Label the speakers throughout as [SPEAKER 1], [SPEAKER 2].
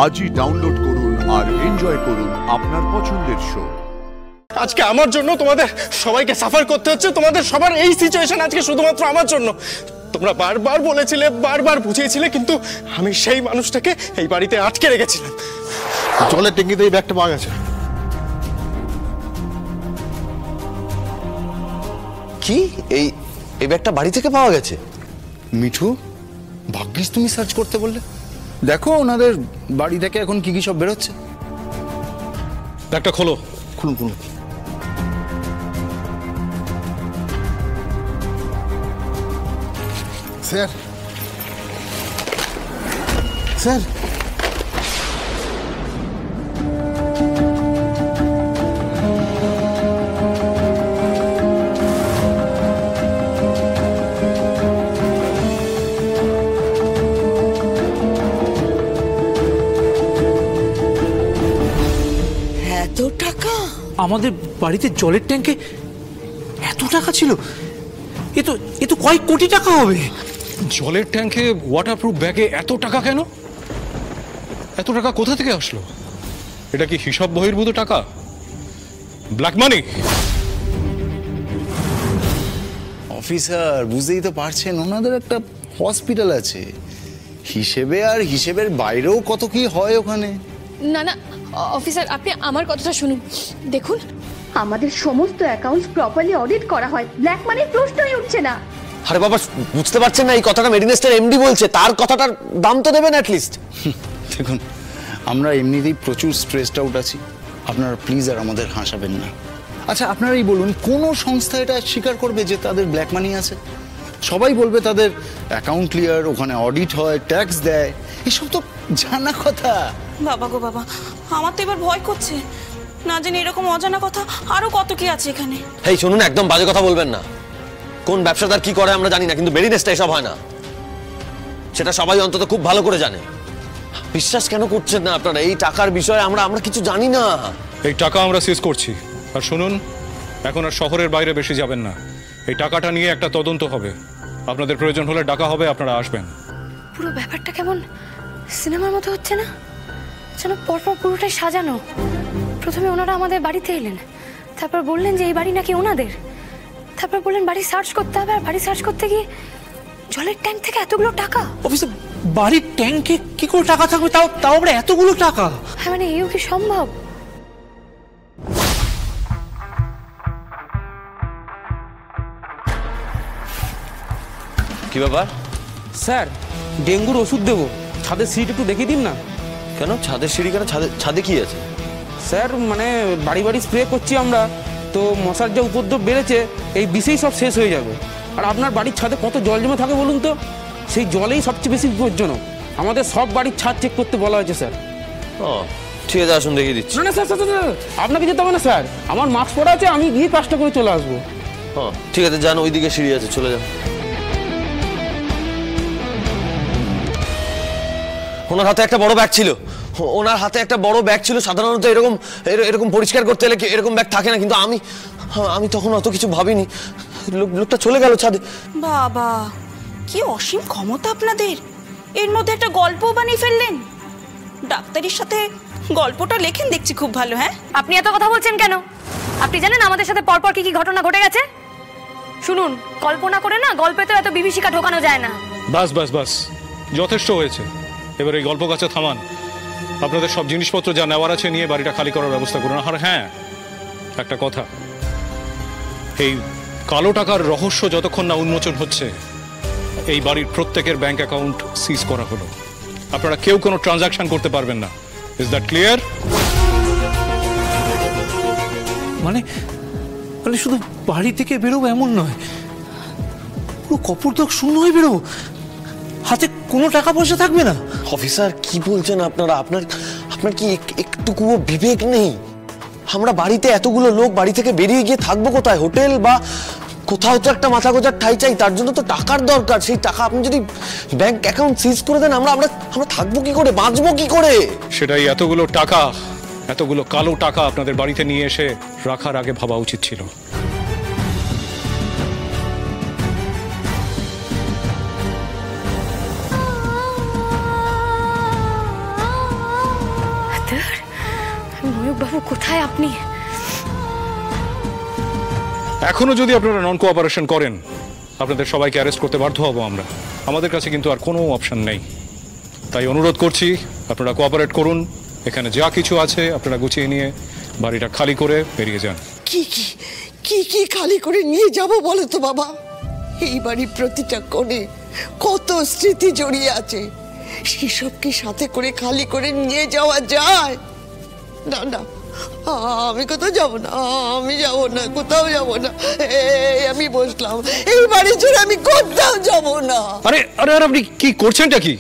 [SPEAKER 1] আজই ডাউনলোড করুন আর এনজয় করুন আপনার পছন্দের শো।
[SPEAKER 2] আজকে আমার জন্য তোমাদের সবাইকে সাফার করতে হচ্ছে, তোমাদের সবার এই সিচুয়েশন আজকে শুধুমাত্র আমার জন্য। তোমরা বারবার বলেছিলে, বারবার বুঝিয়েছিলে, কিন্তু আমি সেই মানুষটাকে এই বাড়িতে আটকে রেখেছিলাম।
[SPEAKER 3] জলের ট্যাঙ্কিতে এই ব্যাগটা পাওয়া গেছে।
[SPEAKER 4] কি এই এই ব্যাগটা বাড়ি থেকে পাওয়া গেছে?
[SPEAKER 3] মিঠু, ভাগ্যিস তুমি সার্চ করতে বললে। দেখো ওনাদের বাড়ি থেকে এখন কি কি সব বেরোচ্ছে।
[SPEAKER 2] ব্যাগটা খোলো।
[SPEAKER 3] খুলুন খুলুন। স্যার স্যার
[SPEAKER 5] এত টাকা?
[SPEAKER 6] আমাদের বাড়িতে জলের ট্যাঙ্কে এত টাকা ছিল? এ তো কয়েক কোটি টাকা হবে।
[SPEAKER 7] জলের ট্যাঙ্কে ওয়াটারপ্রুফ ব্যাগে এত টাকা কেন? এত টাকা কোথা থেকে আসলো? এটা কি হিসাব বহির্ভূত টাকা? Black money?
[SPEAKER 3] অফিসার, বুঝতেই তো পারছেন ওনাদের একটা হসপিটাল আছে, হিসেবে আর হিসেবের বাইরেও কত কি হয় ওখানে।
[SPEAKER 8] না না অফিসার, আপনি আমার কথাটা শুনুন। দেখুন,
[SPEAKER 9] আমাদের সমস্ত অ্যাকাউন্টস প্রপারলি অডিট করা হয়, ব্ল্যাক মানির প্রশ্নই উঠছে না।
[SPEAKER 4] আরে বাবা, বুঝতে পারছেন না এই কথাটা মেডিনেস্টার এমডি বলছে, তার কথাটার দাম তো দেবেন অ্যাটলিস্ট।
[SPEAKER 3] দেখুন, আমরা এমনিতেই প্রচুর স্ট্রেসড আউট আছি, আপনারা প্লিজ আর আমাদের হাসাবেন না। আচ্ছা আপনারাই বলুন, কোন সংস্থা এটা স্বীকার করবে যে তাদের ব্ল্যাক মানি আছে? সবাই বলবে তাদের অ্যাকাউন্ট ক্লিয়ার, ওখানে অডিট হয়, ট্যাক্স দেয়, এসব তো জানা কথা।
[SPEAKER 5] বাবা গো বাবা, আমার তো এবার ভয় করছে, না জানি এরকম অজানা কথা আরো কত কি আছে এখানে।
[SPEAKER 4] এই শুনুন, একদম বাজে কথা বলবেন না। কোন ব্যবসাদার কি করে আমরা জানি না, কিন্তু মেডিনেস্টা এসব হয় না, সেটা সবাই অন্তত খুব ভালো করে জানে। বিশ্বাস কেন করছেন না আপনারা? এই টাকার বিষয়ে আমরা কিছু জানি না।
[SPEAKER 7] এই টাকা আমরা সিজ করছি। আর শুনুন, এখন আর শহরের বাইরে বেশি যাবেন না। এই টাকাটা নিয়ে একটা তদন্ত হবে, আপনাদের প্রয়োজন হলে ডাকা হবে, আপনারা আসবেন।
[SPEAKER 8] পুরো ব্যাপারটা কেমন সিনেমার মতো হচ্ছে না? যেন পরপর পুরোটাই সাজানো। প্রথমে ওনারা আমাদের বাড়িতে এলেন, তারপর বললেন যে এই বাড়ি নাকি ওনাদের, তারপর বললেন বাড়ি সার্চ করতে হবে, আর বাড়ি সার্চ করতে গিয়ে জলের ট্যাঙ্ক থেকে এতগুলো টাকা।
[SPEAKER 6] অফিসে বাড়ির ট্যাঙ্কে কি করে টাকা থাকবে? তাও আবার এতগুলো টাকা?
[SPEAKER 8] হ্যাঁ মানে এও কি সম্ভব?
[SPEAKER 4] কি ব্যাপার
[SPEAKER 6] স্যার, ডেঙ্গুর ওষুধ দেবো, ছাদের সিট একটু দেখিয়ে দিন না।
[SPEAKER 4] কেন ছাদের সিঁড়ি কেন? ছাদে কি আছে?
[SPEAKER 6] স্যার মানে বাড়ি বাড়ি স্প্রে করছি আমরা, তো মশার যে উপদ্রব বেড়েছে, এই বিষেই সব শেষ হয়ে যাবে। আর আপনার বাড়ির ছাদে কত জল জমে থাকে বলুন তো? সেই জলেই সবচেয়ে বেশি বিপজ্জনক। আমাদের সব বাড়ির ছাদ চেক করতে বলা হয়েছে স্যার।
[SPEAKER 4] ও ঠিক আছে, আসুন দেখিয়ে দিচ্ছি।
[SPEAKER 6] না না স্যার, আপনাকে যেতে হবে না স্যার, আমার মাস্ক পরা আছে, আমি গিয়ে কাজটা করে চলে আসবো।
[SPEAKER 4] হ্যাঁ ঠিক আছে, যান, ওইদিকে সিঁড়ি আছে, চলে যান। ওনার হাতে একটা বড় ব্যাগ ছিল, সাধারণত এরকম পরিষ্কার করতে হলে এরকম ব্যাগ থাকে না, কিন্তু আমি তখন অত কিছু ভাবিনি। লোকটা চলে গেল ছাদে।
[SPEAKER 5] বাবা, কি অসীম ক্ষমতা আপনাদের! এর মধ্যে একটা গল্প বানিয়ে ফেললেন। ডাক্তারের সাথে গল্পটা লেখেন দেখছি, খুব ভালো। হ্যাঁ,
[SPEAKER 8] আপনি এত কথা বলছেন কেন? আপনি জানেন আমাদের সাথে পরপর কি কি ঘটনা ঘটে গেছে? শুনুন, কল্পনা করে না গল্পে তো এত বিভীষিকা ঢোকানো যায় না।
[SPEAKER 7] বাস, যথেষ্ট হয়েছে। এবার এই গল্প কাছে থামান। আপনাদের সব জিনিসপত্র যা নেওয়ার আছে নিয়ে বাড়িটা খালি করার ব্যবস্থা করুন। আর হ্যাঁ, একটা কথা, এই কালো টাকার রহস্য যতক্ষণ না উন্মোচন হচ্ছে, এই বাড়ির প্রত্যেকের ব্যাংক অ্যাকাউন্ট সিজ করা হলো। আপনারা কেউ কোনো ট্রানজাকশন করতে পারবেন না। Is that clear?
[SPEAKER 6] মানে শুধু বাড়ি থেকে বেরোবো এমন নয়, পুরো কপোর্দক শূন্য হয়ে বেরোবো, হাতে কোনো টাকা পয়সা থাকবে না।
[SPEAKER 4] অফিসার কি বলছেন আপনারা? আপনার কি একটুকুও বিবেক নেই? আমরা বাড়িতে এতগুলো লোক বাড়ি থেকে বেরিয়ে গিয়ে থাকবো কোথায়? হোটেল বা কোথাও তো একটা মাথা গোজার ঠাই চাই, তার জন্য তো টাকার দরকার। সেই টাকা আপনি যদি ব্যাংক অ্যাকাউন্ট সিজ করে দেন, আমরা থাকবো কি করে, বাঁচবো কি করে?
[SPEAKER 7] সেটাই, এতগুলো কালো টাকা আপনাদের বাড়িতে নিয়ে এসে রাখার আগে ভাবা উচিত ছিল।
[SPEAKER 8] বাবু কোথায় আপনি?
[SPEAKER 7] এখনো যদি আপনারা নন কোঅপারেশন করেন আপনাদের সবাইকে অ্যারেস্ট করতে বাধ্য হব আমরা। আমাদের কাছে কিন্তু আর কোনো অপশন নেই। তাই অনুরোধ করছি আপনারা কোঅপারেট করুন। এখানে যা কিছু আছে আপনারা গুছিয়ে নিয়ে বাড়িটা খালি করে বেরিয়ে যান।
[SPEAKER 10] কি কি কি কি খালি করে নিয়ে যাব বলো তো বাবা? এই বাড়ির প্রতিটা কোণে কত স্মৃতি জড়িয়ে আছে, সেসবকে সাথে করে খালি করে নিয়ে যাওয়া যায়? না না, আমি কোথাও যাবো না, আমি যাবো না, কোথাও যাবো না। আমি বসলাম, এই বাড়ি ছেড়ে আমি কোথাও যাবো না।
[SPEAKER 7] আরে আরে আরে আপনি কি করছেনটা কি?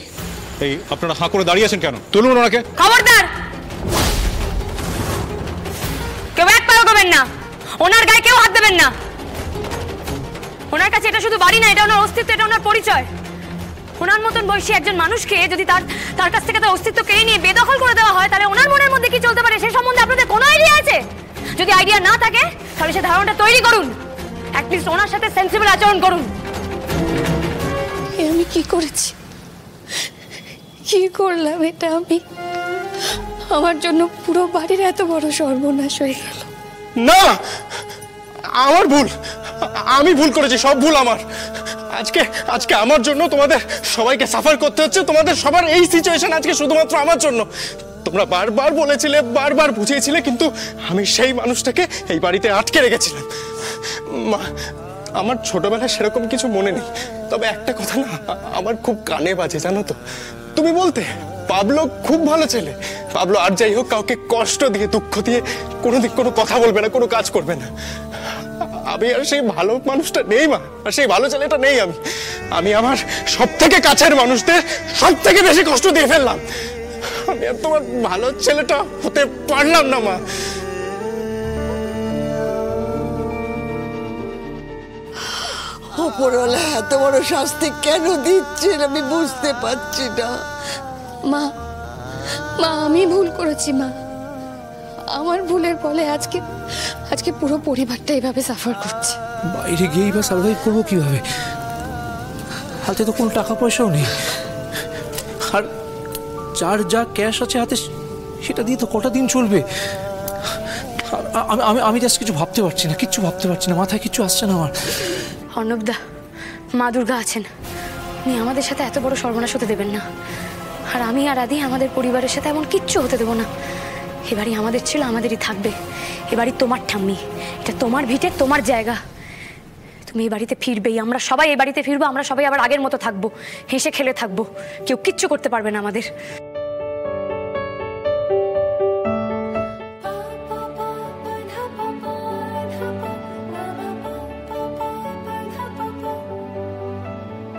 [SPEAKER 7] এই আপনারা হাঁ করে দাঁড়িয়ে আছেন কেন? তুলুন ওনাকে।
[SPEAKER 8] খবরদার, কেউ এক পাও করবেন না, ওনার গায়ে কেউ হাত দেবেন না। ওনার কাছে এটা শুধু বাড়ি না, এটা ওনার অস্তিত্ব, এটা ওনার পরিচয়। ওনার মতন বয়সী একজন মানুষকে যদি তার কাছ থেকে তার অস্তিত্ব কেড়ে নিয়ে বেদখল করে দেওয়া হয়, তাহলে ওনার মনের মধ্যে কি চলতে পারে সে সম্বন্ধে আপনাদের কোনো আইডিয়া আছে? যদি আইডিয়া না থাকে তাহলে সে ধারণাটা তৈরি করুন, অ্যাটলিস্ট ওনার সাথে সেন্সিবল আচরণ করুন।
[SPEAKER 11] আমি কি করেছি, কি করলাম এটা? আমি আমার জন্য পুরো বাড়ির এত বড় সর্বনাশ হয়ে গেল।
[SPEAKER 2] না, আমার ভুল, আমি ভুল করেছি, সব ভুল আমার। আজকে আমার জন্য তোমাদের সবাইকে সাফার করতে হচ্ছে। তোমাদের সবার এই সিচুয়েশন আজকে শুধুমাত্র আমার জন্য। তোমরা বারবার বলেছিলে, বারবার বুঝিয়েছিলে, কিন্তু আমি সেই মানুষটাকে এই বাড়িতে আটকে রেখেছিলাম। আমার ছোটবেলায় সেরকম কিছু মনে নেই, তবে একটা কথা না আমার খুব কানে বাজে, জানো তো? তুমি বলতে পাবলো খুব ভালো ছেলে। পাবলো আর যাই হোক কাউকে কষ্ট দিয়ে দুঃখ দিয়ে কোনোদিন কোনো কথা বলবে না, কোনো কাজ করবে না। আমি আর সেই ভালো মানুষটা নেই মা, আর সেই ভালো ছেলেটা নেই। আমি আমার সব থেকে কাছের মানুষদের সব থেকে বেশি কষ্ট দিয়ে ফেললাম। আমি আর তোমার ভালো ছেলেটা হতে পারলাম না মা।
[SPEAKER 10] ওপরওয়ালা এত বড় শাস্তি কেন দিচ্ছেন আমি বুঝতে পারছি না।
[SPEAKER 11] মা মা আমি ভুল করেছি মা, আমার ভুলের ফলে আজকে পুরো পরিবারটা এইভাবে সাফার করছে।
[SPEAKER 12] বাইরে গিয়েই বা সার্ভাইভ করবো কিভাবে? হাতে তো কোনো টাকা পয়সাও নেই, আর যার যা ক্যাশ আছে হাতে সেটা দিয়ে তো কটা দিন চলবে। আমি জাস্ট কিছু ভাবতে পারছি না, কিচ্ছু ভাবতে পারছি না, মাথায় কিচ্ছু আসছে না আমার।
[SPEAKER 8] অর্ণবদা, মা দুর্গা আছেন, উনি আমাদের সাথে এত বড় সর্বনাশ হতে দেবেন না। আর আমি আর আদি আমাদের পরিবারের সাথে এমন কিচ্ছু হতে দেবো না। এ বাড়ি আমাদের ছিল, আমাদেরই থাকবে। এ বাড়ি তোমার ঠাম্মি, এটা তোমার ভিটে, তোমার জায়গা। তুমি এই বাড়িতে ফিরবেই, আমরা সবাই এই বাড়িতে ফিরবো, আমরা সবাই আবার আগের মতো থাকবো, হেসে খেলে থাকবো, কেউ কিচ্ছু করতে পারবে না আমাদের।